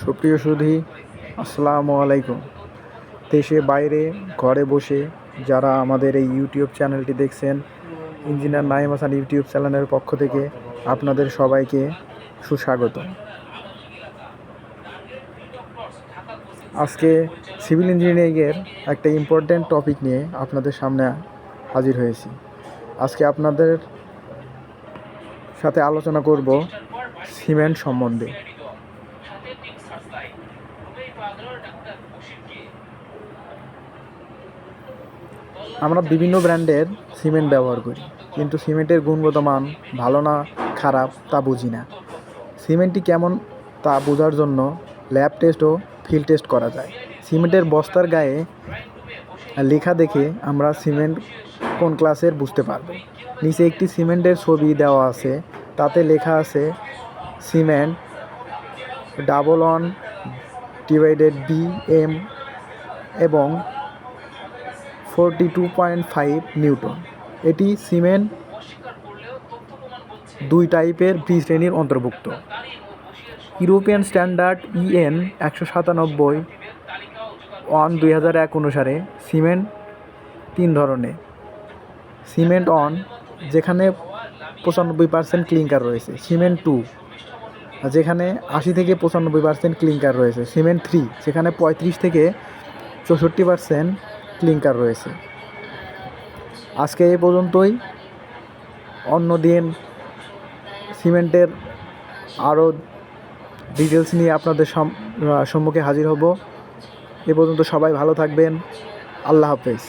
সুপ্রিয় সুধী, আসসালামু আলাইকুম। দেশে বাইরে ঘরে বসে যারা আমাদের এই ইউটিউব চ্যানেলটি দেখছেন, ইঞ্জিনিয়ার নাঈম হাসান ইউটিউব চ্যানেলের পক্ষ থেকে আপনাদের সবাইকে সুস্বাগত। আজকে সিভিল ইঞ্জিনিয়ারিংয়ের একটা ইম্পর্ট্যান্ট টপিক নিয়ে আপনাদের সামনে হাজির হয়েছি। আজকে আপনাদের সাথে আলোচনা করব সিমেন্ট সম্বন্ধে। আমরা বিভিন্ন ব্র্যান্ডের সিমেন্ট ব্যবহার করি, কিন্তু সিমেন্টের গুণগত মান ভালো না খারাপ তা বুঝি না। সিমেন্টটি কেমন তা বোঝার জন্য ল্যাব টেস্ট ও ফিল্ড টেস্ট করা যায়। সিমেন্টের বস্তার গায়ে লেখা দেখে আমরা সিমেন্ট কোন ক্লাসের বুঝতে পারব। নিচে একটি সিমেন্টের ছবি দেওয়া আছে, তাতে লেখা আছে সিমেন্ট 1/1/BM এবং 42.5 নিউটন। এটি সিমেন্ট দুই টাইপের বি শ্রেণীর অন্তর্ভুক্ত। ইউরোপিয়ান স্ট্যান্ডার্ড EN 197/2001 অনুসারে সিমেন্ট তিন ধরনের। সিমেন্ট 1 যেখানে 95% ক্লিংকার রয়েছে, সিমেন্ট 2 যেখানে 80 থেকে 95% ক্লিংকার রয়েছে, সিমেন্ট 3 যেখানে 35 থেকে 64% ক্লিংকার রয়েছে। আজকে এই পর্যন্তই। অন্য দিন সিমেন্টের আরও ডিটেলস নিয়ে আপনাদের সম্মুখে হাজির হব। এ পর্যন্ত সবাই ভালো থাকবেন। আল্লাহ হাফেজ।